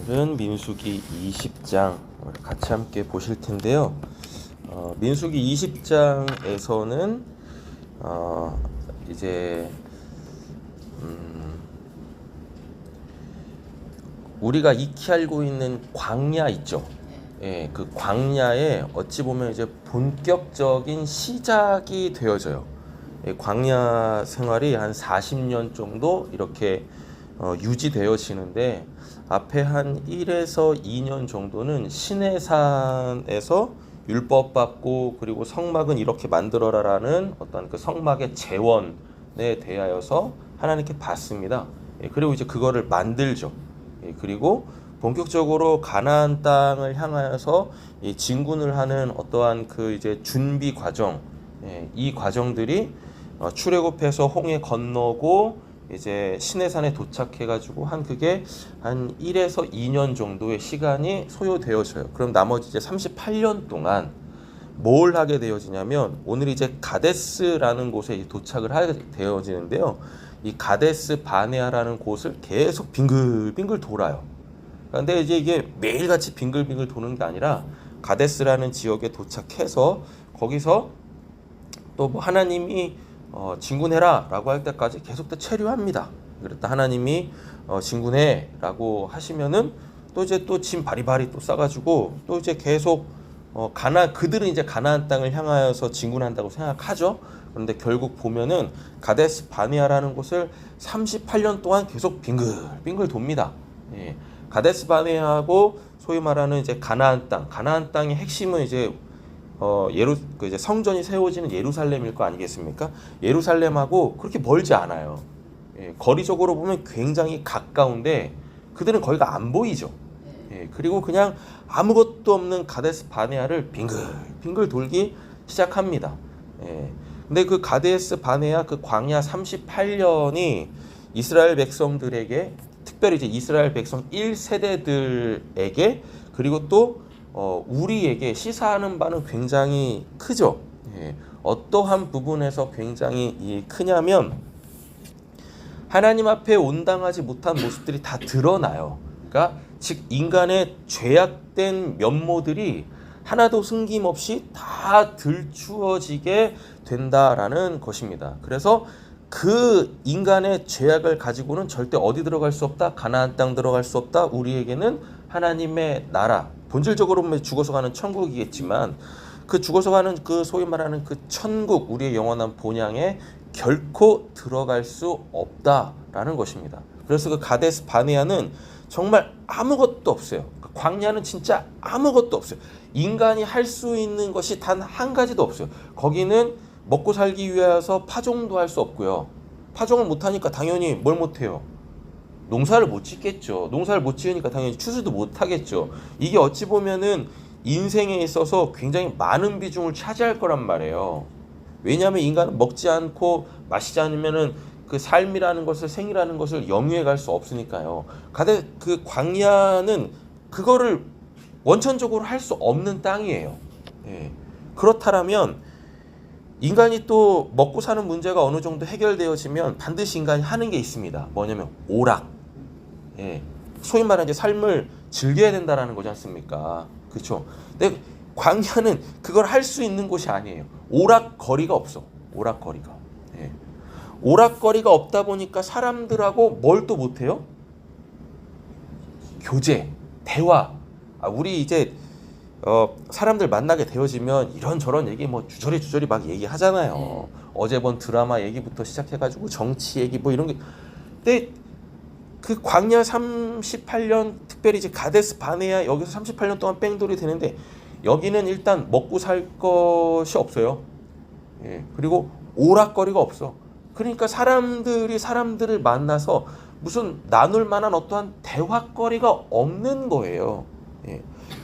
오늘은 민수기 20장 같이 함께 보실 텐데요. 민수기 20장에서는 이제 우리가 익히 알고 있는 광야 있죠. 예, 그 광야에 어찌 보면 이제 본격적인 시작이 되어져요. 예, 광야 생활이 한 40년 정도 이렇게 유지되어지는데 앞에 한 1에서 2년 정도는 시내산에서 율법 받고 그리고 성막은 이렇게 만들어라라는 어떤 그 성막의 재원에 대하여서 하나님께 받습니다. 예, 그리고 이제 그거를 만들죠. 예, 그리고 본격적으로 가나안 땅을 향하여서 이 진군을 하는 어떠한 그 이제 준비 과정, 예, 이 과정들이 출애굽해서 홍해 건너고 이제 시내산에 도착해가지고 그게 한 1에서 2년 정도의 시간이 소요되어져요. 그럼 나머지 이제 38년 동안 뭘 하게 되어지냐면 오늘 이제 가데스라는 곳에 도착을 하게 되어지는데요. 이 가데스 바네아라는 곳을 계속 빙글빙글 돌아요. 그런데 이제 이게 매일같이 빙글빙글 도는 게 아니라 가데스라는 지역에 도착해서 거기서 또 뭐 하나님이 진군해라 라고 할 때까지 계속 또 체류합니다. 그랬다 하나님이 진군해 라고 하시면은 또 이제 또 짐 바리바리 또 싸가지고 또 이제 계속 그들은 이제 가나안 땅을 향하여서 진군한다고 생각하죠. 그런데 결국 보면은 가데스 바네아라는 곳을 38년 동안 계속 빙글빙글 돕니다. 예. 가데스 바네아하고 소위 말하는 이제 가나안 땅의 핵심은 이제 이제 성전이 세워지는 예루살렘일 거 아니겠습니까? 예루살렘하고 그렇게 멀지 않아요. 예, 거리적으로 보면 굉장히 가까운데 그들은 거기가 안 보이죠. 예, 그리고 그냥 아무것도 없는 가데스 바네아를 빙글빙글 돌기 시작합니다. 예, 근데 그 가데스 바네아 그 광야 38년이 이스라엘 백성들에게 특별히 이제 이스라엘 백성 1세대들에게 그리고 또 우리에게 시사하는 바는 굉장히 크죠. 예, 어떠한 부분에서 굉장히 크냐면 하나님 앞에 온당하지 못한 모습들이 다 드러나요. 그러니까 즉 인간의 죄악된 면모들이 하나도 숨김없이 다 들추어지게 된다라는 것입니다. 그래서 그 인간의 죄악을 가지고는 절대 어디 들어갈 수 없다. 가나안 땅 들어갈 수 없다. 우리에게는 하나님의 나라, 본질적으로 보면 죽어서 가는 천국이겠지만 그 죽어서 가는 그 소위 말하는 그 천국, 우리의 영원한 본향에 결코 들어갈 수 없다라는 것입니다. 그래서 그 가데스 바네아는 정말 아무것도 없어요. 광야는 진짜 아무것도 없어요. 인간이 할 수 있는 것이 단 한 가지도 없어요. 거기는 먹고 살기 위해서 파종도 할 수 없고요. 파종을 못하니까 당연히 뭘 못해요? 농사를 못 짓겠죠. 농사를 못 지으니까 당연히 추수도 못 하겠죠. 이게 어찌 보면은 인생에 있어서 굉장히 많은 비중을 차지할 거란 말이에요. 왜냐하면 인간은 먹지 않고 마시지 않으면은 그 삶이라는 것을 생이라는 것을 영위해 갈 수 없으니까요. 그 광야는 그거를 원천적으로 할 수 없는 땅이에요. 예. 그렇다면 인간이 또 먹고 사는 문제가 어느 정도 해결되어지면 반드시 인간이 하는 게 있습니다. 뭐냐면 오락. 예. 소위 말하는 이제 삶을 즐겨야 된다라는 거지 않습니까? 그렇죠? 근데 광야는 그걸 할 수 있는 곳이 아니에요. 오락거리가 없어. 오락거리가. 예. 오락거리가 없다 보니까 사람들하고 뭘 또 못해요? 교제, 대화. 우리 이제 사람들 만나게 되어지면 이런저런 얘기 뭐 주저리 막 얘기하잖아요. 어제 본 드라마 얘기부터 시작해가지고 정치 얘기 뭐 이런 게. 근데 그 광야 38년 특별히 이제 가데스 바네아 여기서 38년 동안 뺑돌이 되는데 여기는 일단 먹고 살 것이 없어요. 예, 그리고 오락거리가 없어. 그러니까 사람들이 사람들을 만나서 무슨 나눌 만한 어떠한 대화거리가 없는 거예요. 예.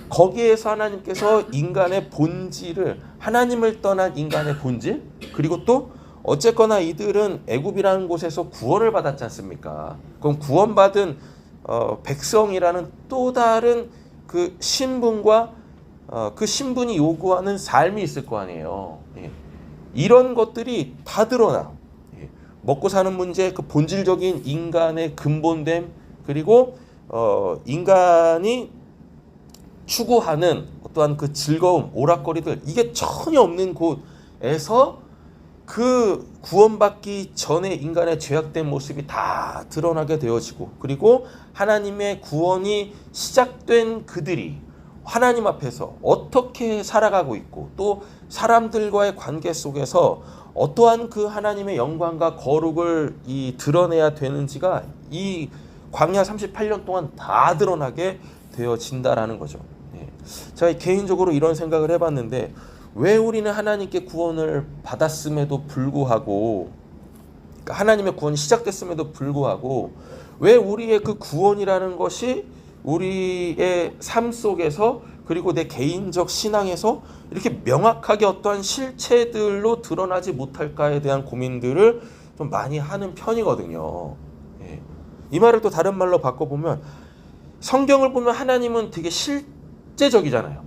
거기에서 하나님께서 인간의 본질을 하나님을 떠난 인간의 본질 그리고 또 어쨌거나 이들은 애굽이라는 곳에서 구원을 받았지 않습니까? 그럼 구원받은 백성이라는 또 다른 그 신분과 그 신분이 요구하는 삶이 있을 거 아니에요. 예. 이런 것들이 다 드러나. 예. 먹고 사는 문제, 그 본질적인 인간의 근본됨 그리고 인간이 추구하는 어떠한 그 즐거움, 오락거리들 이게 전혀 없는 곳에서 그 구원받기 전에 인간의 죄악된 모습이 다 드러나게 되어지고, 그리고 하나님의 구원이 시작된 그들이 하나님 앞에서 어떻게 살아가고 있고, 또 사람들과의 관계 속에서 어떠한 그 하나님의 영광과 거룩을 드러내야 되는지가 이 광야 38년 동안 다 드러나게 되어진다라는 거죠. 제가 개인적으로 이런 생각을 해봤는데, 왜 우리는 하나님께 구원을 받았음에도 불구하고, 그러니까 하나님의 구원이 시작됐음에도 불구하고, 왜 우리의 그 구원이라는 것이 우리의 삶 속에서, 그리고 내 개인적 신앙에서 이렇게 명확하게 어떠한 실체들로 드러나지 못할까에 대한 고민들을 좀 많이 하는 편이거든요. 이 말을 또 다른 말로 바꿔보면, 성경을 보면 하나님은 되게 실제적이잖아요.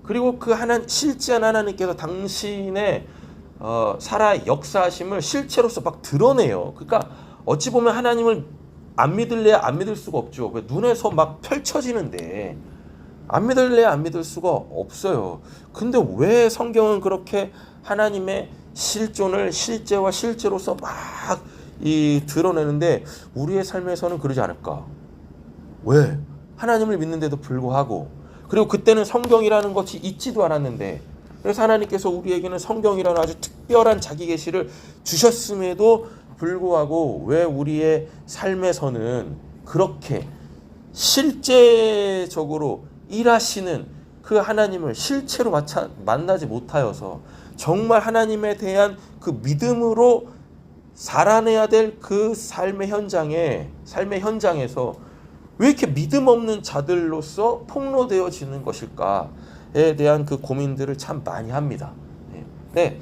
그리고 그 실제한 하나님께서 당신의 살아 역사하심을 실체로서 막 드러내요. 그러니까 어찌 보면 하나님을 안 믿을래야 안 믿을 수가 없죠. 왜 눈에서 막 펼쳐지는데 안 믿을래야 안 믿을 수가 없어요. 근데 왜 성경은 그렇게 하나님의 실존을 실제와 실제로서 막 드러내는데 우리의 삶에서는 그러지 않을까? 왜? 하나님을 믿는데도 불구하고, 그리고 그때는 성경이라는 것이 있지도 않았는데, 그래서 하나님께서 우리에게는 성경이라는 아주 특별한 자기 계시를 주셨음에도 불구하고 왜 우리의 삶에서는 그렇게 실제적으로 일하시는 그 하나님을 실체로 만나지 못하여서 정말 하나님에 대한 그 믿음으로 살아내야 될 그 삶의 현장에서 왜 이렇게 믿음 없는 자들로서 폭로되어지는 것일까에 대한 그 고민들을 참 많이 합니다. 네,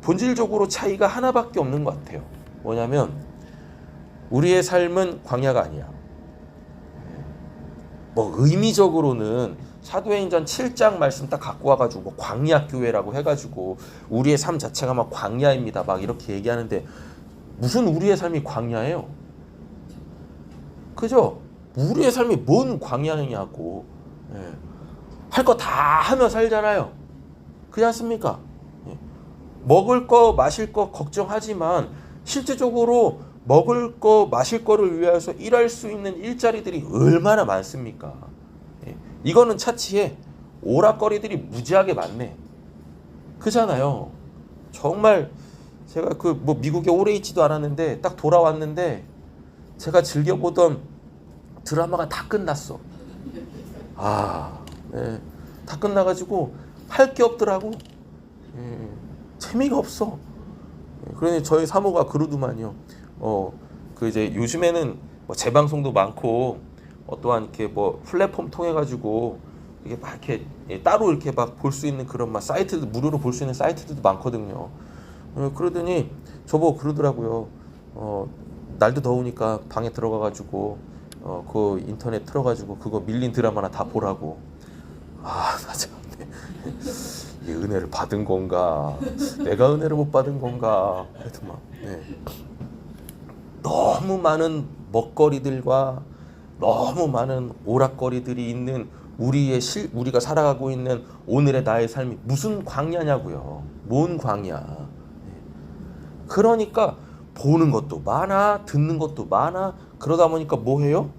본질적으로 차이가 하나밖에 없는 것 같아요. 뭐냐면 우리의 삶은 광야가 아니야. 뭐 의미적으로는 사도행전 7장 말씀 딱 갖고 와가지고 뭐 광야 교회라고 해가지고 우리의 삶 자체가 막 광야입니다 막 이렇게 얘기하는데, 무슨 우리의 삶이 광야예요? 그죠? 우리의 삶이 뭔 광야냐고. 할 거 다 하며 살잖아요. 그렇지 않습니까? 먹을 거 마실 거 걱정하지만 실제적으로 먹을 거 마실 거를 위해서 일할 수 있는 일자리들이 얼마나 많습니까? 이거는 차치에 오락거리들이 무지하게 많네. 그잖아요. 정말 제가 뭐 미국에 오래 있지도 않았는데 딱 돌아왔는데 제가 즐겨보던 드라마가 다 끝났어. 네. 다 끝나가지고 할 게 없더라고. 재미가 없어. 그러니 저희 사모가 그러더만요. 그 이제 요즘에는 뭐 재방송도 많고 또한 이렇게 뭐 플랫폼 통해 가지고 이게 막 이렇게 따로 이렇게 막 볼 수 있는 그런 막 사이트도 무료로 볼 수 있는 사이트들도 많거든요. 그러더니 저보고 그러더라고요. 날도 더우니까 방에 들어가 가지고 그 인터넷 틀어 가지고 그거 밀린 드라마나 다 보라고. 나 참. 이 은혜를 받은 건가? 내가 은혜를 못 받은 건가? 하여튼 막 너무 많은 먹거리들과 너무 많은 오락거리들이 있는 우리가 살아가고 있는 오늘의 나의 삶이 무슨 광야냐고요. 뭔 광야? 그러니까 보는 것도 많아, 듣는 것도 많아. 그러다 보니까 뭐 해요?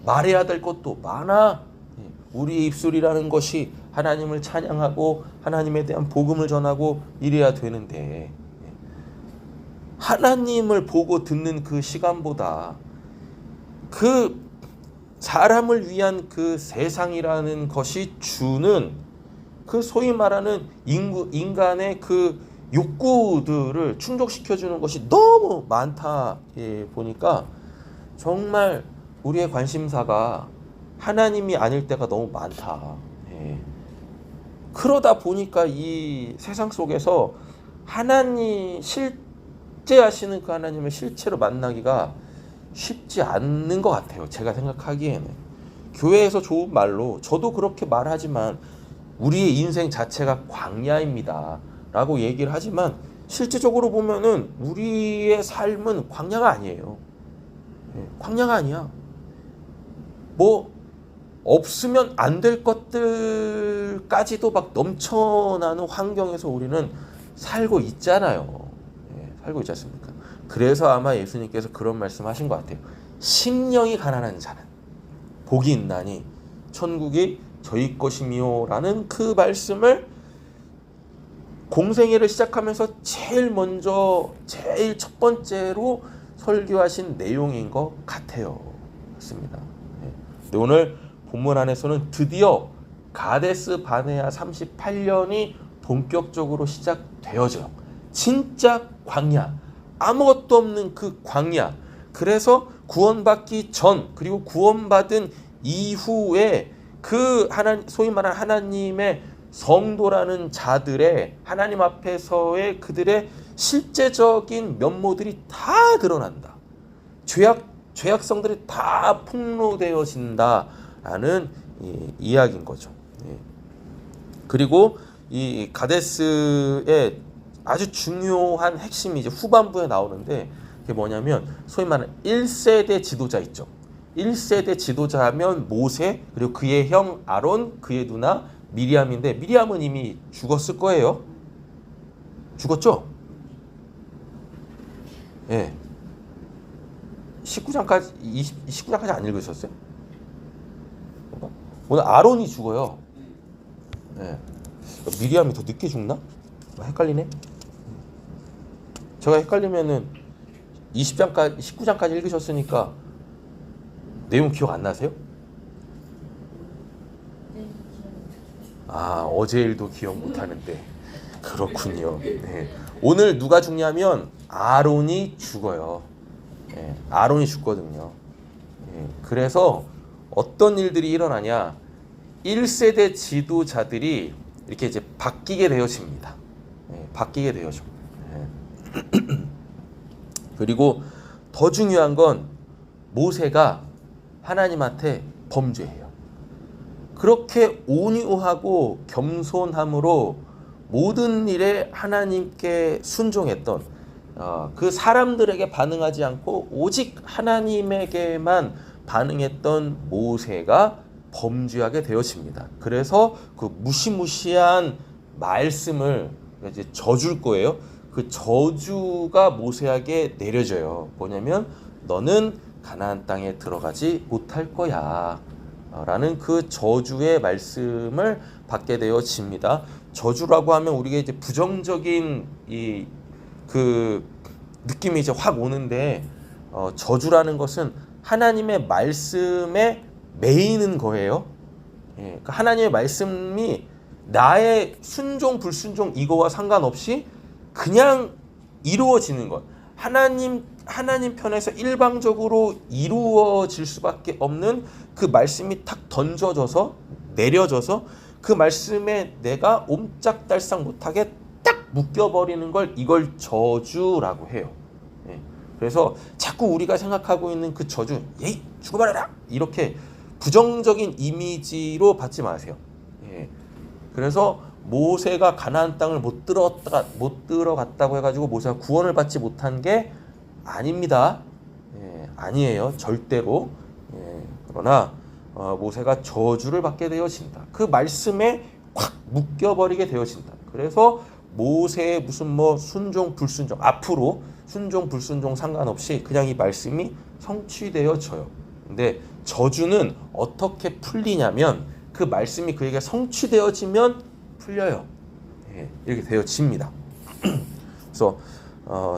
말해야 될 것도 많아. 우리의 입술이라는 것이 하나님을 찬양하고 하나님에 대한 복음을 전하고 이래야 되는데, 하나님을 보고 듣는 그 시간보다 그 사람을 위한 그 세상이라는 것이 주는 그 소위 말하는 인간의 그 욕구들을 충족시켜주는 것이 너무 많다 보니까 정말 우리의 관심사가 하나님이 아닐 때가 너무 많다. 그러다 보니까 이 세상 속에서 실제하시는 그 하나님을 실체로 만나기가 쉽지 않는 것 같아요. 제가 생각하기에는. 교회에서 좋은 말로 저도 그렇게 말하지만 우리의 인생 자체가 광야입니다 라고 얘기를 하지만 실제적으로 보면은 우리의 삶은 광야가 아니에요. 광야가 아니야. 뭐 없으면 안 될 것들까지도 막 넘쳐나는 환경에서 우리는 살고 있잖아요. 살고 있지 않습니까? 그래서 아마 예수님께서 그런 말씀하신 것 같아요. 심령이 가난한 자는 복이 있나니 천국이 저희 것이미요라는 그 말씀을 공생애를 시작하면서 제일 첫 번째로 설교하신 내용인 것 같아요. 맞습니다. 근데 오늘 본문 안에서는 드디어 가데스 바네아 38년이 본격적으로 시작되어져요. 진짜 광야, 아무것도 없는 그 광야. 그래서 구원받기 전 그리고 구원받은 이후에 그 소위 말하는 하나님의 성도라는 자들의 하나님 앞에서의 그들의 실제적인 면모들이 다 드러난다. 죄악성들이 다 폭로되어진다라는 이야기인 거죠. 그리고 이 가데스의 아주 중요한 핵심이 이제 후반부에 나오는데 그게 뭐냐면 소위 말하는 1세대 지도자 있죠. 1세대 지도자 하면 모세 그리고 그의 형 아론 그의 누나 미리암인데 미리암은 이미 죽었을 거예요. 죽었죠? 예. 19장까지 안 읽으셨어요? 오늘 아론이 죽어요. 예. 미리암이 더 늦게 죽나? 헷갈리네. 제가 헷갈리면은 19장까지 읽으셨으니까 내용 기억 안 나세요? 아, 어제 일도 기억 못 하는데. 그렇군요. 네. 오늘 누가 죽냐면 아론이 죽어요. 네, 아론이 죽거든요. 네, 그래서 어떤 일들이 일어나냐? 1세대 지도자들이 이렇게 이제 바뀌게 되어집니다. 네, 바뀌게 되어져. 네. 그리고 더 중요한 건 모세가 하나님한테 범죄해요. 그렇게 온유하고 겸손함으로 모든 일에 하나님께 순종했던 그 사람들에게 반응하지 않고 오직 하나님에게만 반응했던 모세가 범죄하게 되어집니다. 그래서 그 무시무시한 말씀을 이제 저줄 거예요. 그 저주가 모세에게 내려져요. 뭐냐면 너는 가나안 땅에 들어가지 못할 거야. 라는 그 저주의 말씀을 받게 되어집니다. 저주라고 하면 우리가 이제 부정적인 그 느낌이 이제 확 오는데 저주라는 것은 하나님의 말씀에 매이는 거예요. 그러니까 하나님의 말씀이 나의 순종 불순종 이거와 상관없이 그냥 이루어지는 것. 하나님 편에서 일방적으로 이루어질 수밖에 없는 그 말씀이 탁 던져져서 내려져서 그 말씀에 내가 옴짝달싹 못하게 딱 묶여버리는 이걸 저주라고 해요. 그래서 자꾸 우리가 생각하고 있는 그 저주, 예이 죽어버려라 이렇게 부정적인 이미지로 받지 마세요. 그래서 모세가 가나안 땅을 못 들어갔다고 해가지고 모세가 구원을 받지 못한 게 아닙니다. 아니에요. 절대로. 그러나 모세가 저주를 받게 되어진다. 그 말씀에 확 묶여버리게 되어진다. 그래서 모세의 무슨 순종 불순종 앞으로 순종 불순종 상관없이 그냥 이 말씀이 성취되어져요. 근데 저주는 어떻게 풀리냐면 그 말씀이 그에게 성취되어지면 풀려요. 이렇게 되어집니다. 그래서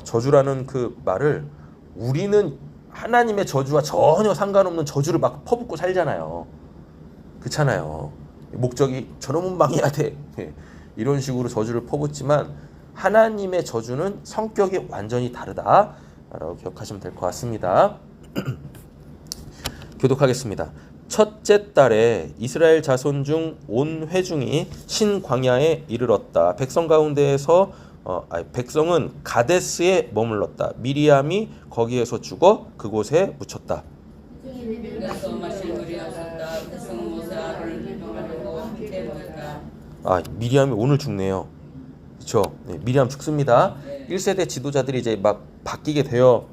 저주라는 그 말을 우리는 하나님의 저주와 전혀 상관없는 저주를 막 퍼붓고 살잖아요. 그렇잖아요. 목적이 저놈은 망해야 돼. 이런 식으로 저주를 퍼붓지만 하나님의 저주는 성격이 완전히 다르다라고 기억하시면 될 것 같습니다. 교독하겠습니다. 첫째 달에 이스라엘 자손 중 온 회중이 신광야에 이르렀다. 백성 가운데에서 백성은 가데스에 머물렀다. 미리암이 거기에서 죽어 그곳에 묻혔다. 미리암이 오늘 죽네요. 그렇죠? 네, 미리암 죽습니다. 1세대 지도자들이 이제 막 바뀌게 되어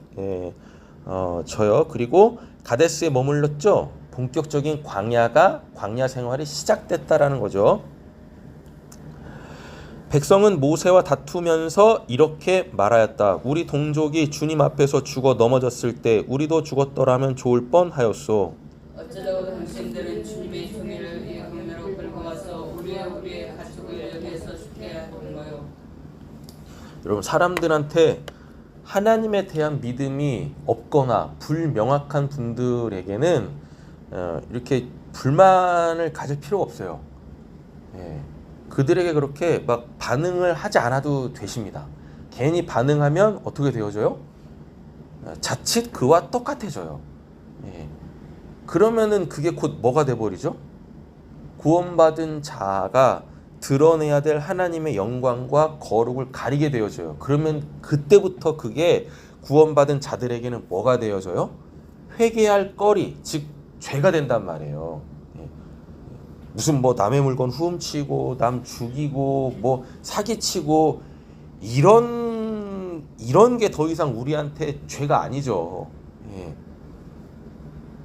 져요. 그리고 가데스에 머물렀죠. 본격적인 광야 생활이 시작됐다라는 거죠. 백성은 모세와 다투면서 이렇게 말하였다. 우리 동족이 주님 앞에서 죽어 넘어졌을 때 우리도 죽었더라면 좋을 뻔하였소. 어쩌다가 당신들은 주님의 종일을 이 강매로 끌고 와서 우리의 가축을 여기에서 죽게 하는 거요. 여러분, 사람들한테 하나님에 대한 믿음이 없거나 불명확한 분들에게는 이렇게 불만을 가질 필요가 없어요. 예. 그들에게 그렇게 막 반응을 하지 않아도 되십니다. 괜히 반응하면 어떻게 되어져요? 자칫 그와 똑같아져요. 예. 그러면은 그게 곧 뭐가 돼버리죠? 구원받은 자가 드러내야 될 하나님의 영광과 거룩을 가리게 되어져요. 그러면 그때부터 그게 구원받은 자들에게는 뭐가 되어져요? 회개할 거리, 즉 죄가 된단 말이에요. 무슨 뭐 남의 물건 훔치고 남 죽이고 뭐 사기치고 이런 게 더 이상 우리한테 죄가 아니죠. 예.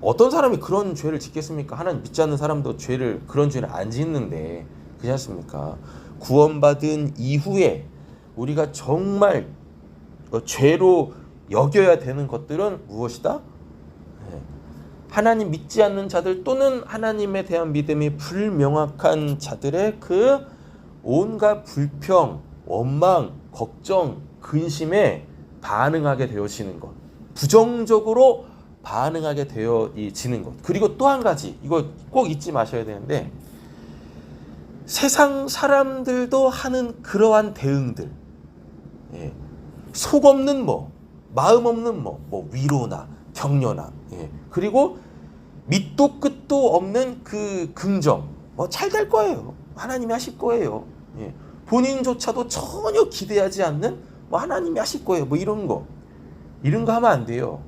어떤 사람이 그런 죄를 짓겠습니까? 하나님 믿지 않는 사람도 그런 죄를 안 짓는데, 그렇지 않습니까? 구원받은 이후에 우리가 정말 죄로 여겨야 되는 것들은 무엇이다? 하나님 믿지 않는 자들 또는 하나님에 대한 믿음이 불명확한 자들의 그 온갖 불평, 원망, 걱정, 근심에 반응하게 되어지는 것, 부정적으로 반응하게 되어지는 것. 그리고 또 한 가지, 이거 꼭 잊지 마셔야 되는데, 세상 사람들도 하는 그러한 대응들, 속 없는 마음 없는 위로나 격려나, 그리고 밑도 끝도 없는 그 긍정, 잘 될 거예요. 하나님이 하실 거예요. 본인조차도 전혀 기대하지 않는 하나님이 하실 거예요. 이런 거 하면 안 돼요.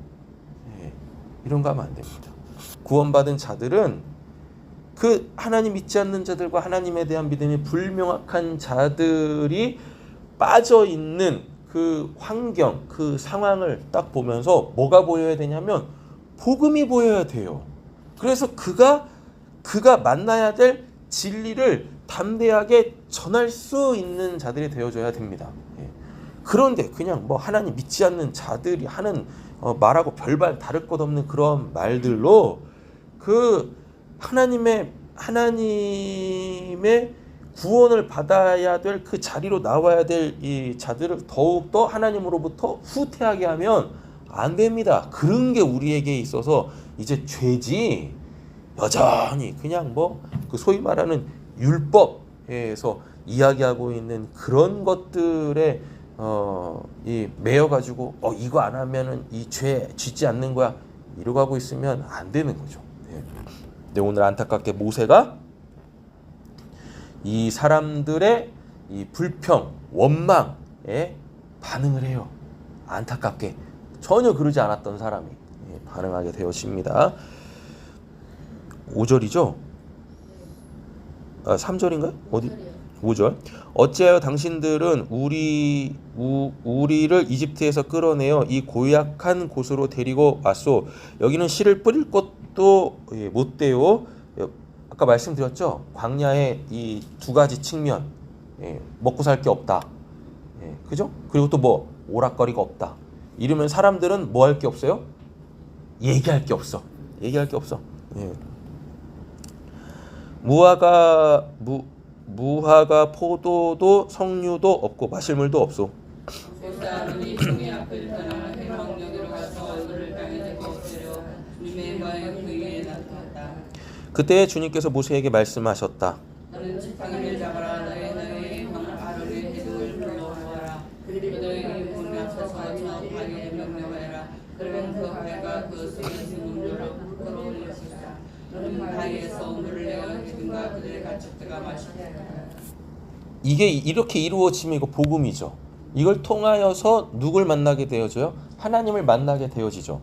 이런 거 하면 안 됩니다. 구원받은 자들은 그 하나님 믿지 않는 자들과 하나님에 대한 믿음이 불명확한 자들이 빠져 있는 그 환경, 그 상황을 딱 보면서 뭐가 보여야 되냐면 복음이 보여야 돼요. 그래서 그가 만나야 될 진리를 담대하게 전할 수 있는 자들이 되어줘야 됩니다. 그런데 그냥 하나님 믿지 않는 자들이 하는 말하고 별반 다를 것 없는 그런 말들로 그 하나님의 구원을 받아야 될 그 자리로 나와야 될 이 자들을 더욱더 하나님으로부터 후퇴하게 하면 안 됩니다. 그런 게 우리에게 있어서 이제 죄지, 여전히 그냥 그 소위 말하는 율법에서 이야기하고 있는 그런 것들에 매여 가지고 이거 안 하면은 이 죄 짓지 않는 거야, 이러고 하고 있으면 안 되는 거죠. 근데 오늘 안타깝게 모세가 이 사람들의 이 불평, 원망에 반응을 해요. 안타깝게 전혀 그러지 않았던 사람이 반응하게 되어집니다. 5절이죠? 3절인가요? 어디? 5절. 어찌하여 당신들은 우리를 이집트에서 끌어내어 이 고약한 곳으로 데리고 왔소. 여기는 씨를 뿌릴 것도 못 돼요. 아까 말씀드렸죠? 광야의 이 두 가지 측면, 먹고 살 게 없다, 그죠? 그리고 또 오락거리가 없다. 이러면 사람들은 뭐 할 게 없어요? 얘기할 게 없어. 무화과 포도도 석류도 없고 마실 물도 없소. 그때 주님께서 모세에게 말씀하셨다. 너는 지팡이를 잡아라. 너의 형 아론의 헤드를 불러오라. 그리고 너희 문 앞서서 저 바위에 명령하여라. 그러면 그 바위가 그 쇠인 문으로 끌어올릴 것이다. 너는 바위에서 물을 내어 헤드과 그들의 가축들과 마시게 하라. 이게 이렇게 이루어지면 이거 복음이죠. 이걸 통하여서 누굴 만나게 되어져요? 하나님을 만나게 되어지죠.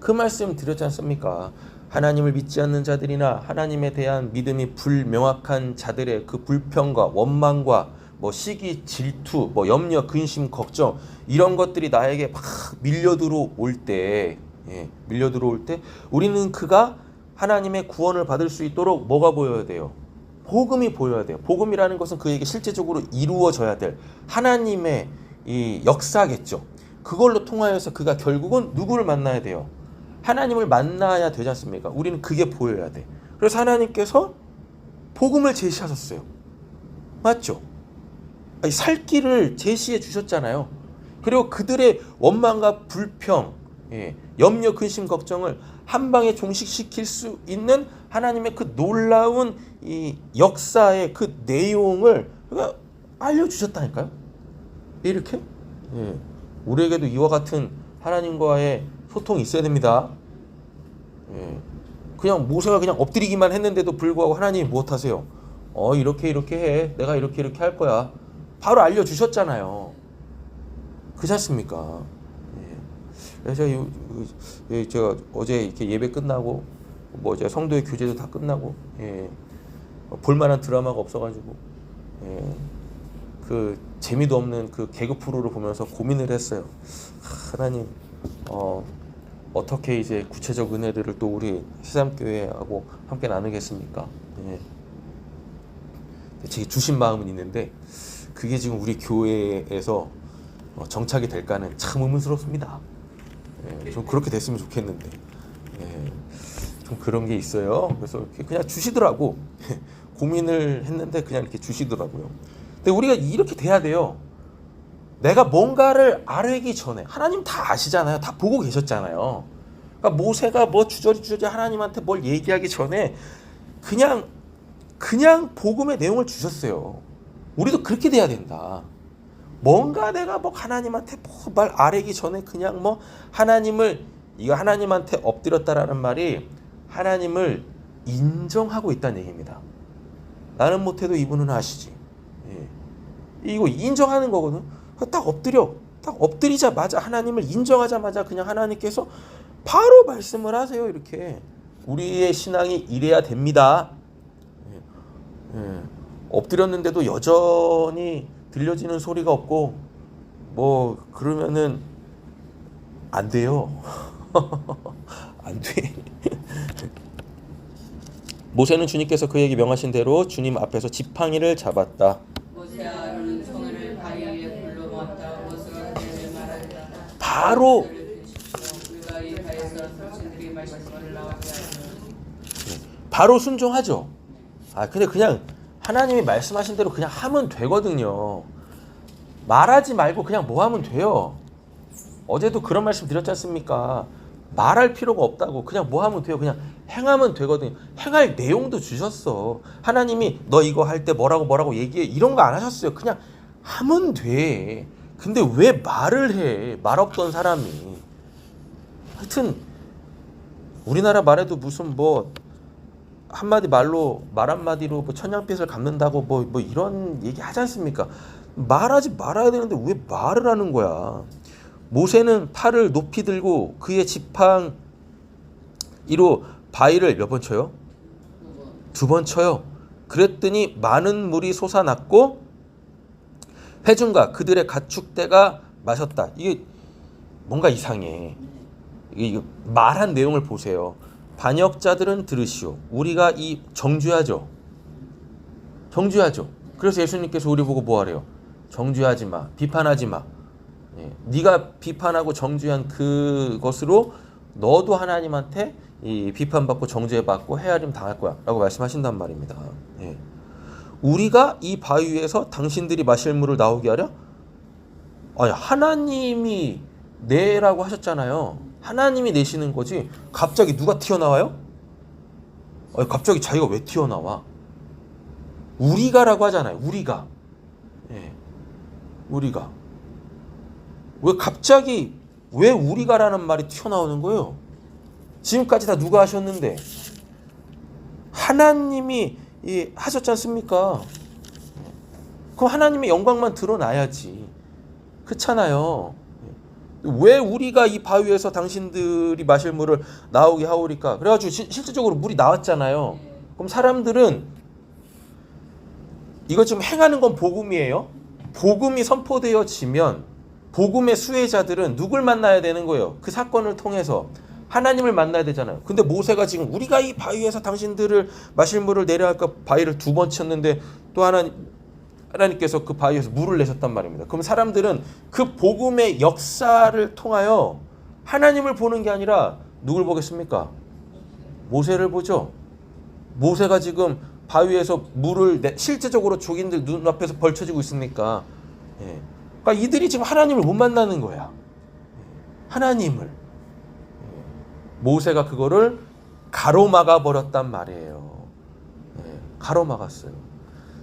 그 말씀 드렸지 않습니까? 하나님을 믿지 않는 자들이나 하나님에 대한 믿음이 불명확한 자들의 그 불평과 원망과 시기, 질투, 염려, 근심, 걱정, 이런 것들이 나에게 막 밀려들어올 때 우리는 그가 하나님의 구원을 받을 수 있도록 뭐가 보여야 돼요? 복음이 보여야 돼요. 복음이라는 것은 그에게 실제적으로 이루어져야 될 하나님의 이 역사겠죠. 그걸로 통하여서 그가 결국은 누구를 만나야 돼요? 하나님을 만나야 되지 않습니까? 우리는 그게 보여야 돼. 그래서 하나님께서 복음을 제시하셨어요. 맞죠? 아니, 살 길을 제시해 주셨잖아요. 그리고 그들의 원망과 불평, 염려, 근심, 걱정을 한 방에 종식시킬 수 있는 하나님의 그 놀라운 이 역사의 그 내용을 알려주셨다니까요. 이렇게 우리에게도 이와 같은 하나님과의 소통이 있어야 됩니다. 그냥 모세가 그냥 엎드리기만 했는데도 불구하고 하나님이 무엇하세요? 이렇게 해. 내가 이렇게 할 거야. 바로 알려주셨잖아요. 그렇지 않습니까? 그래서 제가 어제 이렇게 예배 끝나고 뭐 이제 성도의 교제도 다 끝나고 볼만한 드라마가 없어가지고 그 재미도 없는 그 개그 프로를 보면서 고민을 했어요. 하나님 어떻게 이제 구체적 은혜들을 또 우리 새삼교회하고 함께 나누겠습니까? 제 주신 마음은 있는데 그게 지금 우리 교회에서 정착이 될까는 참 의문스럽습니다. 좀 그렇게 됐으면 좋겠는데 좀 그런 게 있어요. 그래서 그냥 주시더라고. 고민을 했는데 그냥 이렇게 주시더라고요. 근데 우리가 이렇게 돼야 돼요. 내가 뭔가를 아뢰기 전에 하나님 다 아시잖아요. 다 보고 계셨잖아요. 그러니까 모세가 뭐 주저리 하나님한테 뭘 얘기하기 전에 그냥 복음의 내용을 주셨어요. 우리도 그렇게 돼야 된다. 뭔가 내가 뭐 하나님한테 뭐 말 아뢰기 전에 그냥 뭐 이거 하나님한테 엎드렸다라는 말이 하나님을 인정하고 있다는 얘기입니다. 나는 못해도 이분은 아시지. 이거 인정하는 거거든. 딱 엎드리자마자 하나님을 인정하자마자 그냥 하나님께서 바로 말씀을 하세요. 이렇게 우리의 신앙이 이래야 됩니다. 엎드렸는데도 여전히 들려지는 소리가 없고 뭐 그러면은 안 돼요. 안 돼. 모세는 주님께서 그에게 명하신 대로 주님 앞에서 지팡이를 잡았다. 모세와 아론은 손을 바위 위에 불러 모았다. 모세가 그들에게 말하였다. 바로 우리가 이 바위에서 당신들이 말씀을 나오게 하리라. 바로 순종하죠. 근데 그냥 하나님이 말씀하신 대로 그냥 하면 되거든요. 말하지 말고 그냥 뭐 하면 돼요. 어제도 그런 말씀 드렸지 않습니까? 말할 필요가 없다고. 그냥 뭐 하면 돼요. 그냥 행하면 되거든요. 행할 내용도 주셨어. 하나님이 너 이거 할 때 뭐라고 얘기해. 이런 거 안 하셨어요. 그냥 하면 돼. 근데 왜 말을 해? 말 없던 사람이. 하여튼 우리나라 말에도 무슨 뭐 한마디 말 한마디로 뭐 천냥빚을 갚는다고 뭐 이런 얘기 하지 않습니까? 말하지 말아야 되는데 왜 말을 하는 거야? 모세는 팔을 높이 들고 그의 지팡이로 바위를 몇 번 쳐요? 2번 쳐요. 그랬더니 많은 물이 솟아났고 회중과 그들의 가축대가 마셨다. 이게 뭔가 이상해. 이게 말한 내용을 보세요. 반역자들은 들으시오. 우리가 이 정죄하죠. 그래서 예수님께서 우리 보고 뭐 하래요? 정죄하지 마. 비판하지 마. 네가 비판하고 정죄한 그것으로 너도 하나님한테 이 비판받고 정죄받고 헤아림 당할 거야 라고 말씀하신단 말입니다. 우리가 이 바위 위에서 당신들이 마실 물을 나오게 하려? 아니, 하나님이 내라고 하셨잖아요. 하나님이 내시는 거지 갑자기 누가 튀어나와요? 갑자기 자기가 왜 튀어나와? 우리가라고 하잖아요. 우리가. 왜 우리가라는 말이 튀어나오는 거예요? 지금까지 다 누가 하셨는데? 하나님이 하셨지 않습니까? 그럼 하나님의 영광만 드러나야지. 그렇잖아요. 왜 우리가 이 바위에서 당신들이 마실 물을 나오게 하오리까? 그래가지고 실질적으로 물이 나왔잖아요. 그럼 사람들은 이거 지금 행하는 건 복음이에요. 복음이 선포되어지면 복음의 수혜자들은 누굴 만나야 되는 거예요? 그 사건을 통해서 하나님을 만나야 되잖아요. 근데 모세가 지금 우리가 이 바위에서 당신들을 마실 물을 내려 할까 바위를 2번 쳤는데 또 하나님께서 그 바위에서 물을 내셨단 말입니다. 그럼 사람들은 그 복음의 역사를 통하여 하나님을 보는 게 아니라 누굴 보겠습니까? 모세를 보죠. 모세가 지금 바위에서 물을 실제적으로 족인들 눈앞에서 벌쳐지고 있으니까 그러니까 이들이 지금 하나님을 못 만나는 거야. 하나님을. 모세가 그거를 가로막아 버렸단 말이에요. 가로막았어요.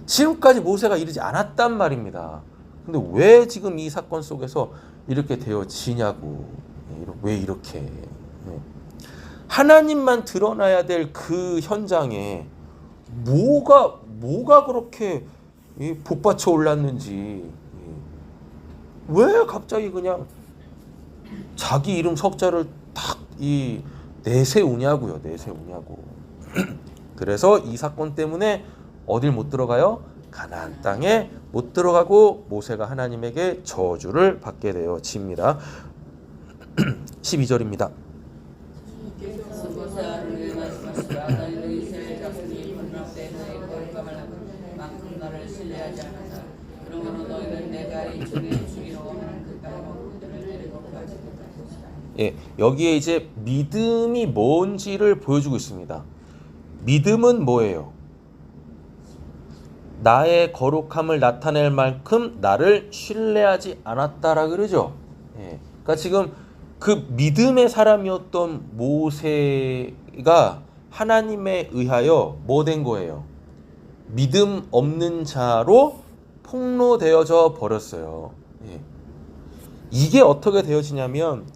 지금까지 모세가 이르지 않았단 말입니다. 근데 왜 지금 이 사건 속에서 이렇게 되어지냐고. 왜 이렇게. 하나님만 드러나야 될 그 현장에 뭐가 그렇게 복받쳐 올랐는지, 왜 갑자기 그냥 자기 이름 석자를 딱 내세우냐고요. 내세우냐고. 그래서 이 사건 때문에 어딜 못 들어가요? 가나안 땅에 못 들어가고 모세가 하나님에게 저주를 받게 되어집니다. 12절입니다. 여기에 이제 믿음이 뭔지를 보여주고 있습니다. 믿음은 뭐예요? 나의 거룩함을 나타낼 만큼 나를 신뢰하지 않았다라 그러죠. 그러니까 지금 그 믿음의 사람이었던 모세가 하나님에 의하여 뭐 된 거예요? 믿음 없는 자로 폭로되어져 버렸어요. 이게 어떻게 되어지냐면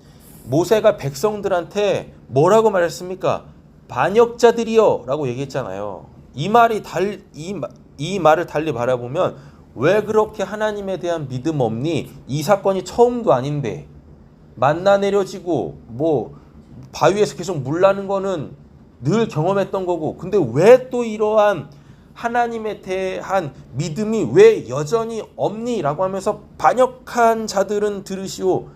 모세가 백성들한테 뭐라고 말했습니까? 반역자들이여 라고 얘기했잖아요. 이 말을 달리 바라보면 왜 그렇게 하나님에 대한 믿음 없니? 이 사건이 처음도 아닌데 만나 내려지고 뭐 바위에서 계속 물 나는 거는 늘 경험했던 거고, 근데 왜 또 이러한 하나님에 대한 믿음이 왜 여전히 없니? 라고 하면서 반역한 자들은 들으시오.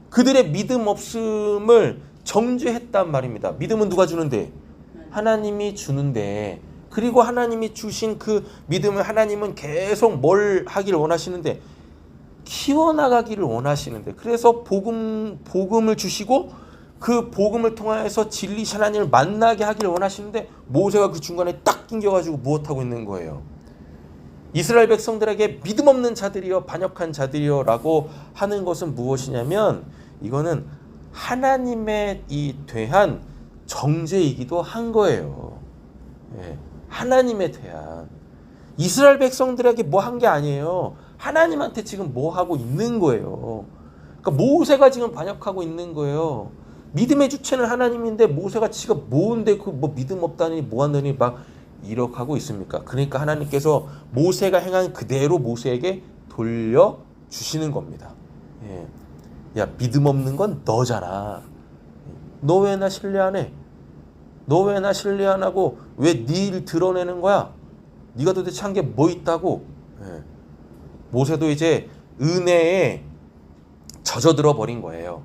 그들의 믿음 없음을 정죄했단 말입니다. 믿음은 누가 주는데? 하나님이 주는데, 그리고 하나님이 주신 그 믿음을 하나님은 계속 뭘 하기를 원하시는데? 키워나가기를 원하시는데, 그래서 복음을 주시고 그 복음을 통하여서 진리신 하나님을 만나게 하기를 원하시는데 모세가 그 중간에 딱 낑겨가지고 무엇하고 있는 거예요? 이스라엘 백성들에게 믿음 없는 자들이여 반역한 자들이여 라고 하는 것은 무엇이냐면 이거는 하나님에 대한 정죄이기도 한 거예요. 하나님에 대한. 이스라엘 백성들에게 뭐 한 게 아니에요. 하나님한테 지금 뭐 하고 있는 거예요. 그러니까 모세가 지금 반역하고 있는 거예요. 믿음의 주체는 하나님인데 모세가 지가 뭔데 그 뭐 믿음 없다니 뭐 한다니 막 이렇게 하고 있습니까? 그러니까 하나님께서 모세가 행한 그대로 모세에게 돌려주시는 겁니다. 야, 믿음 없는 건 너잖아. 너 왜 나 신뢰 안 해? 너 왜 나 신뢰 안 하고 왜 네 일 드러내는 거야? 네가 도대체 한 게 뭐 있다고? 모세도 이제 은혜에 젖어들어 버린 거예요.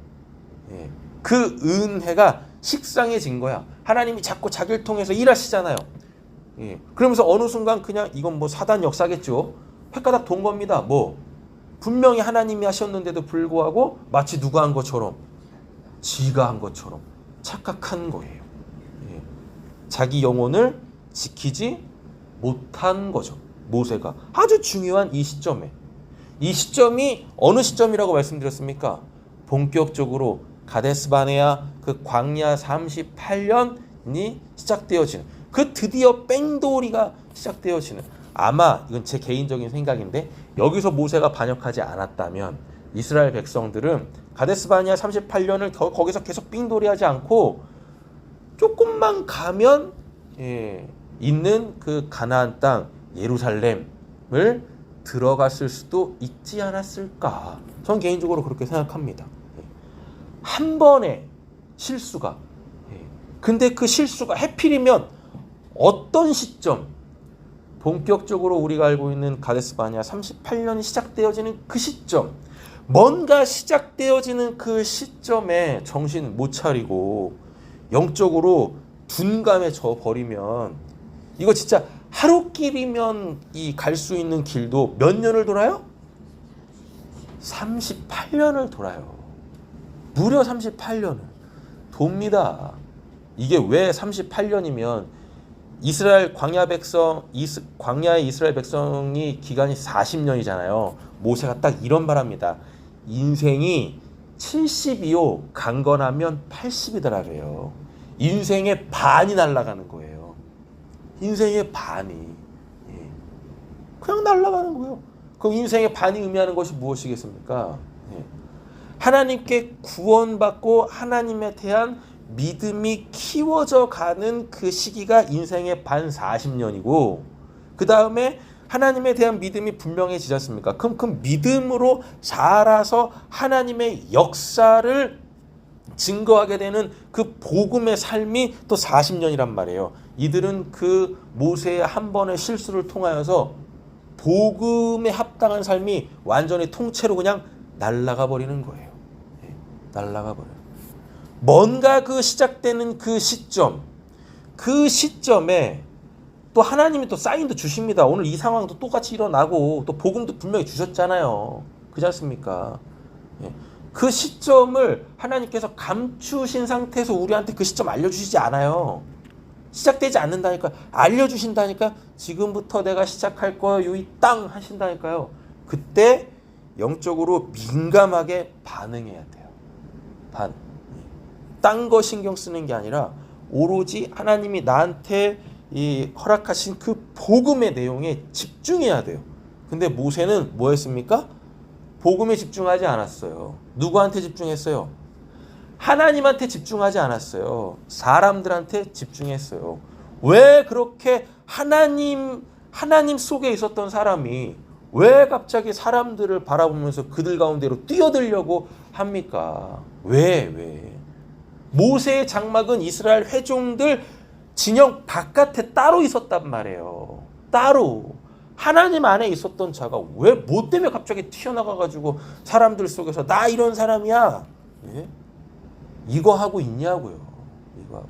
그 은혜가 식상해진 거야. 하나님이 자꾸 자기를 통해서 일하시잖아요. 그러면서 어느 순간 그냥 이건 뭐 사단 역사겠죠. 횟가닥 돈 겁니다. 뭐 분명히 하나님이 하셨는데도 불구하고 마치 누가 한 것처럼, 지가 한 것처럼 착각한 거예요. 자기 영혼을 지키지 못한 거죠. 모세가 아주 중요한 이 시점에. 이 시점이 어느 시점이라고 말씀드렸습니까? 본격적으로 가데스바네아 그 광야 38년이 시작되어지는, 그 드디어 뺑돌이가 시작되어지는, 아마 이건 제 개인적인 생각인데 여기서 모세가 반역하지 않았다면 이스라엘 백성들은 가데스바네아 38년을 거기서 계속 뺑돌이하지 않고 조금만 가면 있는 그 가나안 땅 예루살렘을 들어갔을 수도 있지 않았을까. 전 개인적으로 그렇게 생각합니다. 한 번의 실수가. 근데 그 실수가 해필이면 어떤 시점, 본격적으로 우리가 알고 있는 가데스바네아 38년이 시작되어지는 그 시점, 뭔가 시작되어지는 그 시점에 정신 못 차리고 영적으로 둔감해져 버리면 이거 진짜 하루길이면 이 갈 수 있는 길도 몇 년을 돌아요? 38년을 돌아요. 무려 38년을 돕니다. 이게 왜 38년이면 이스라엘 광야의 이스라엘 백성이 기간이 40년이잖아요. 모세가 딱 이런 말합니다. 인생이 70이요 강건하면 80이더라고요. 인생의 반이 날아가는 거예요. 인생의 반이. 예. 그냥 날아가는 거예요. 그럼 인생의 반이 의미하는 것이 무엇이겠습니까? 예. 하나님께 구원받고 하나님에 대한 믿음이 키워져 가는 그 시기가 인생의 반 40년이고 그 다음에 하나님에 대한 믿음이 분명해지지 않습니까? 그럼 그 믿음으로 자라서 하나님의 역사를 증거하게 되는 그 복음의 삶이 또 40년이란 말이에요. 이들은 그 모세의 한 번의 실수를 통하여서 복음에 합당한 삶이 완전히 통째로 그냥 날아가 버리는 거예요. 날아가 버려요. 뭔가 그 시작되는 그 시점에 또 하나님이 또 사인도 주십니다. 오늘 이 상황도 똑같이 일어나고 또 복음도 분명히 주셨잖아요. 그렇지 않습니까? 그 시점을 하나님께서 감추신 상태에서 우리한테 그 시점 알려주시지 않아요. 시작되지 않는다니까. 알려주신다니까. 지금부터 내가 시작할 거야. 이 땅 하신다니까요. 그때 영적으로 민감하게 반응해야 돼요. 딴 거 신경 쓰는 게 아니라 오로지 하나님이 나한테 이 허락하신 그 복음의 내용에 집중해야 돼요. 근데 모세는 뭐 했습니까? 복음에 집중하지 않았어요. 누구한테 집중했어요? 하나님한테 집중하지 않았어요. 사람들한테 집중했어요. 왜 그렇게 하나님 속에 있었던 사람이 왜 갑자기 사람들을 바라보면서 그들 가운데로 뛰어들려고 합니까? 왜? 모세의 장막은 이스라엘 회종들 진영 바깥에 따로 있었단 말이에요. 따로. 하나님 안에 있었던 자가 왜 뭐 때문에 갑자기 튀어나가가지고 사람들 속에서 나 이런 사람이야. 예? 이거 하고 있냐고요. 이거 하고.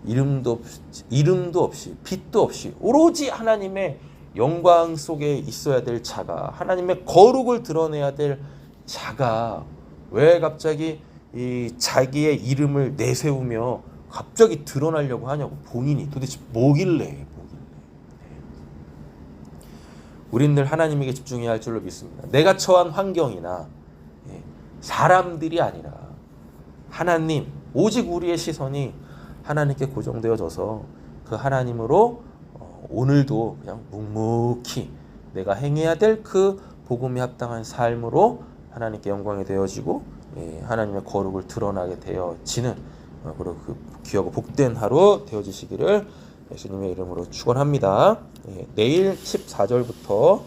이름도 없이 빛도 없이 오로지 하나님의 영광 속에 있어야 될 자가 하나님의 거룩을 드러내야 될 자가 왜 갑자기 이 자기의 이름을 내세우며 갑자기 드러나려고 하냐고. 본인이 도대체 뭐길래. 우린 늘 하나님에게 집중해야 할 줄로 믿습니다. 내가 처한 환경이나 사람들이 아니라 하나님, 오직 우리의 시선이 하나님께 고정되어져서 그 하나님으로 오늘도 그냥 묵묵히 내가 행해야 될 그 복음에 합당한 삶으로 하나님께 영광이 되어지고 하나님의 거룩을 드러나게 되어지는 그리고 그 귀하고 복된 하루 되어지시기를 예수님의 이름으로 축원합니다. 내일 14절부터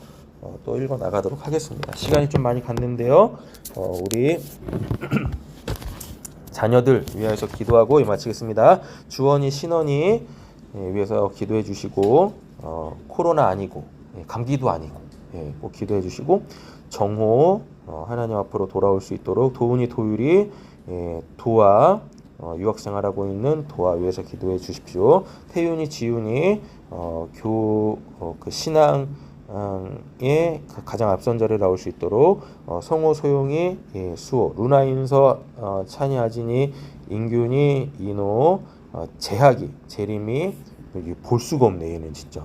또 읽어 나가도록 하겠습니다. 시간이 좀 많이 갔는데요. 우리 자녀들 위해서 기도하고 마치겠습니다. 주원이 신원이 위해서 기도해 주시고 코로나 아니고 감기도 아니고 꼭 기도해 주시고 정호 하나님 앞으로 돌아올 수 있도록 도훈이 도율이 도와 유학생활하고 있는 도와 위해서 기도해 주십시오. 태윤이 지윤이 그 신앙의 가장 앞선 자리에 나올 수 있도록 성호 소용이 수호 루나인서 찬이 아진이 인균이 인호 재학이 재림이 볼 수가 없네 얘는 진짜.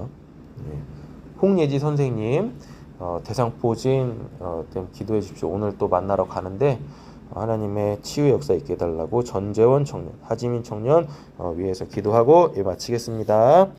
홍예지 선생님 대상포진 기도해 주십시오. 오늘 또 만나러 가는데 하나님의 치유의 역사 있게 해달라고 전재원 청년, 하지민 청년 위해서 기도하고 마치겠습니다.